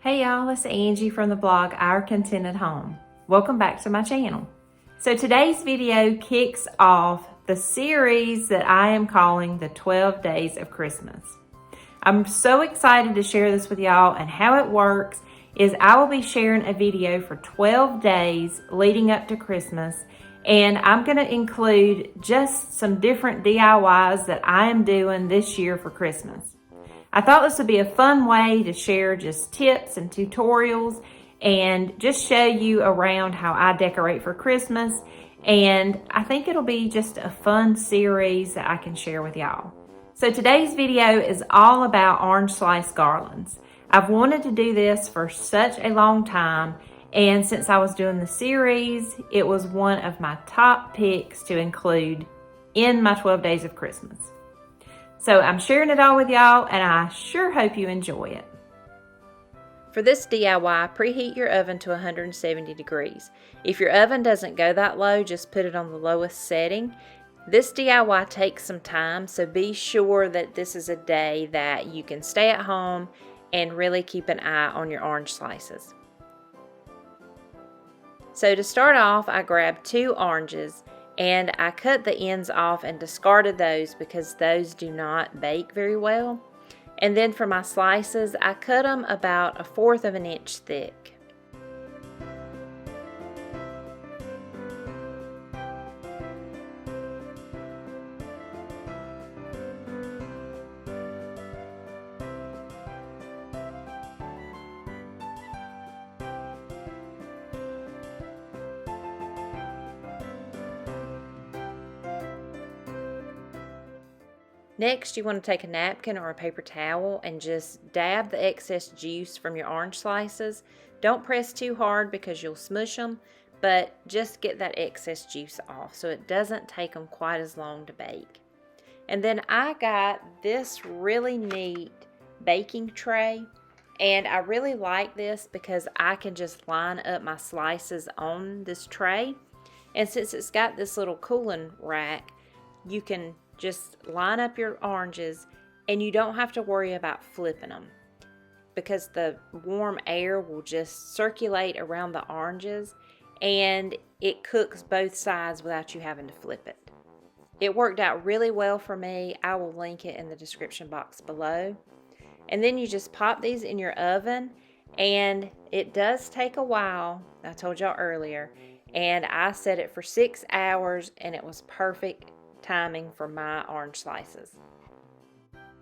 Hey y'all, it's Angie from the blog Our Contented Home. Welcome back to my channel. So today's video kicks off the series that I am calling the 12 Days of Christmas. I'm so excited to share this with y'all, and how it works is I will be sharing a video for 12 days leading up to Christmas, and I'm going to include just some different DIYs that I am doing this year for Christmas. I thought this would be a fun way to share just tips and tutorials and just show you around how I decorate for Christmas. And I think it'll be just a fun series that I can share with y'all. So today's video is all about orange slice garlands. I've wanted to do this for such a long time, and since I was doing the series, it was one of my top picks to include in my 12 Days of Christmas. So I'm sharing it all with y'all, and I sure hope you enjoy it. For this DIY, preheat your oven to 170 degrees. If your oven doesn't go that low, just put it on the lowest setting. This DIY takes some time, so be sure that this is a day that you can stay at home and really keep an eye on your orange slices. So to start off, I grabbed 2 oranges. And I cut the ends off and discarded those because those do not bake very well. And then for my slices, I cut them about 1/4 of an inch thick. Next, you want to take a napkin or a paper towel and just dab the excess juice from your orange slices. Don't press too hard because you'll smush them, but just get that excess juice off so it doesn't take them quite as long to bake. And then I got this really neat baking tray, and I really like this because I can just line up my slices on this tray. And since it's got this little cooling rack, you can just line up your oranges and you don't have to worry about flipping them because the warm air will just circulate around the oranges and it cooks both sides without you having to flip it. It worked out really well for me. I will link it in the description box below. And then you just pop these in your oven, and it does take a while. I told y'all earlier, and I set it for 6 hours, and it was perfect timing for my orange slices.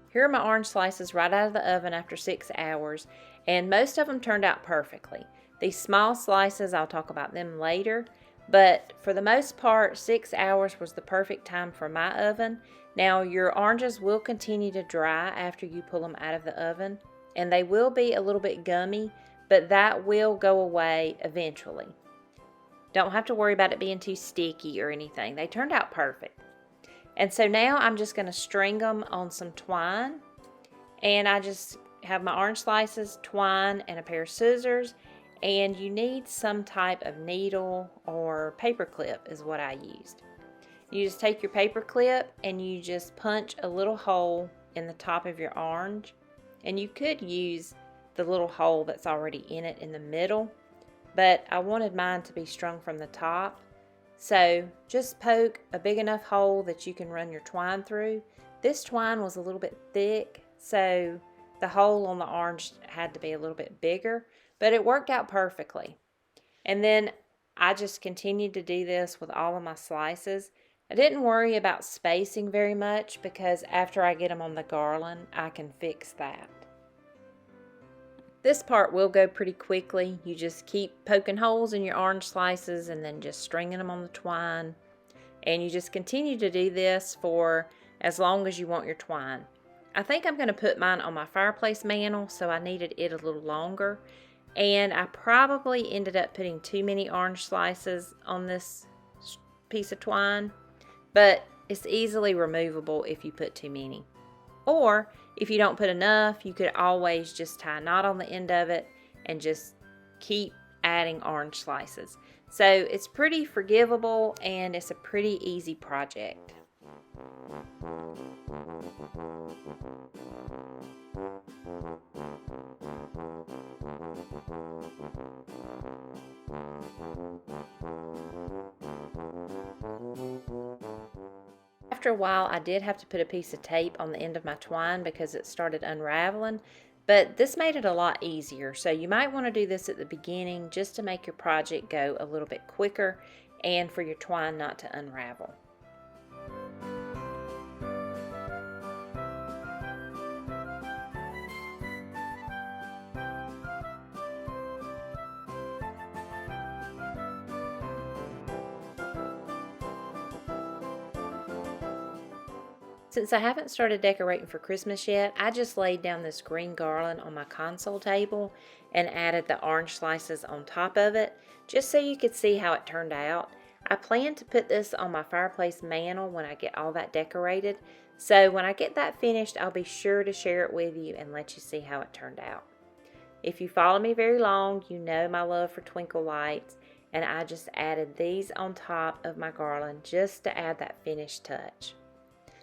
Here are my orange slices right out of the oven after 6 hours, and most of them turned out perfectly. These small slices, I'll talk about them later, but for the most part, 6 hours was the perfect time for my oven. Now, your oranges will continue to dry after you pull them out of the oven, and they will be a little bit gummy, but that will go away eventually. Don't have to worry about it being too sticky or anything. They turned out perfect. And so now I'm just going to string them on some twine. And I just have my orange slices, twine, and a pair of scissors. And you need some type of needle or paper clip is what I used. You just take your paper clip and you just punch a little hole in the top of your orange. And you could use the little hole that's already in it in the middle. But I wanted mine to be strung from the top. So just poke a big enough hole that you can run your twine through. This twine was a little bit thick, so the hole on the orange had to be a little bit bigger, but it worked out perfectly. And then I just continued to do this with all of my slices. I didn't worry about spacing very much because after I get them on the garland, I can fix that. This part will go pretty quickly. You just keep poking holes in your orange slices and then just stringing them on the twine. And you just continue to do this for as long as you want your twine. I think I'm going to put mine on my fireplace mantle, so I needed it a little longer. And I probably ended up putting too many orange slices on this piece of twine, but it's easily removable if you put too many. Or if you don't put enough, you could always just tie a knot on the end of it and just keep adding orange slices. So it's pretty forgivable and it's a pretty easy project. After a while, I did have to put a piece of tape on the end of my twine because it started unraveling, but this made it a lot easier. So you might want to do this at the beginning just to make your project go a little bit quicker and for your twine not to unravel. Since I haven't started decorating for Christmas yet, I just laid down this green garland on my console table and added the orange slices on top of it, just so you could see how it turned out. I plan to put this on my fireplace mantle when I get all that decorated, so when I get that finished, I'll be sure to share it with you and let you see how it turned out. If you follow me very long, you know my love for twinkle lights, and I just added these on top of my garland just to add that finished touch.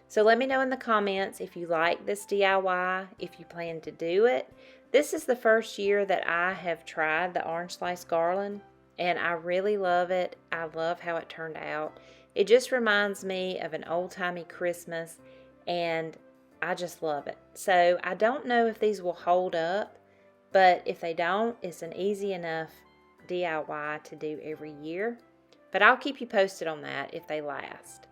So let me know in the comments if you like this DIY, if you plan to do it. This is the first year that I have tried the orange slice garland, and I really love it. I love how it turned out. It just reminds me of an old-timey Christmas, and I just love it. So I don't know if these will hold up, but if they don't, it's an easy enough DIY to do every year. But I'll keep you posted on that if they last.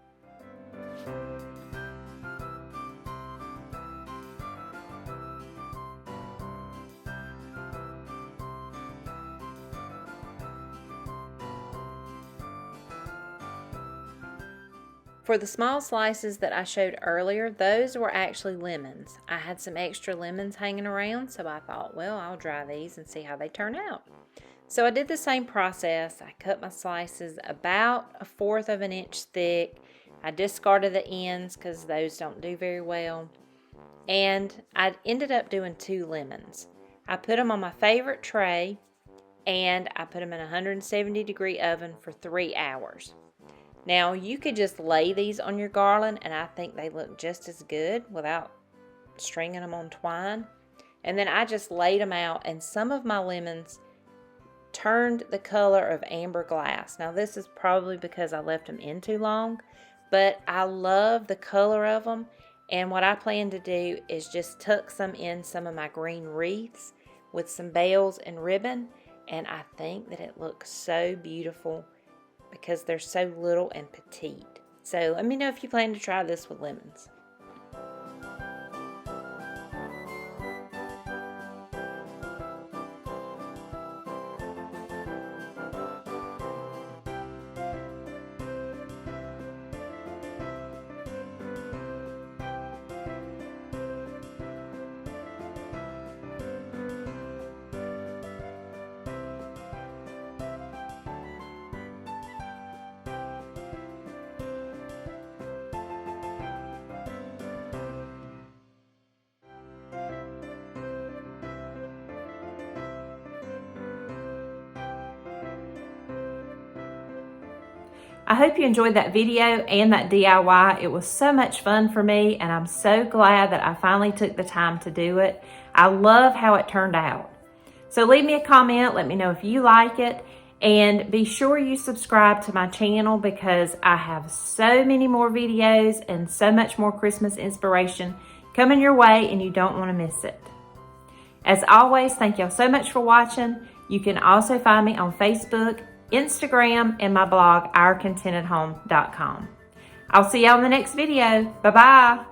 For the small slices that I showed earlier, those were actually lemons. I had some extra lemons hanging around, so I thought, well, I'll dry these and see how they turn out. So I did the same process. I cut my slices about 1/4 of an inch thick. I discarded the ends because those don't do very well. And I ended up doing 2 lemons. I put them on my favorite tray, and I put them in a 170-degree oven for 3 hours. Now, you could just lay these on your garland, and I think they look just as good without stringing them on twine. And then I just laid them out, and some of my lemons turned the color of amber glass. Now, this is probably because I left them in too long, but I love the color of them. And what I plan to do is just tuck some in some of my green wreaths with some bells and ribbon, and I think that it looks so beautiful because they're so little and petite. So let me know if you plan to try this with lemons. I hope you enjoyed that video and that DIY. It was so much fun for me, and I'm so glad that I finally took the time to do it. I love how it turned out. So leave me a comment, let me know if you like it, and be sure you subscribe to my channel because I have so many more videos and so much more Christmas inspiration coming your way, and you don't want to miss it. As always, thank y'all so much for watching. You can also find me on Facebook, Instagram, and my blog, OurContentedHome.com. I'll see y'all in the next video. Bye-bye.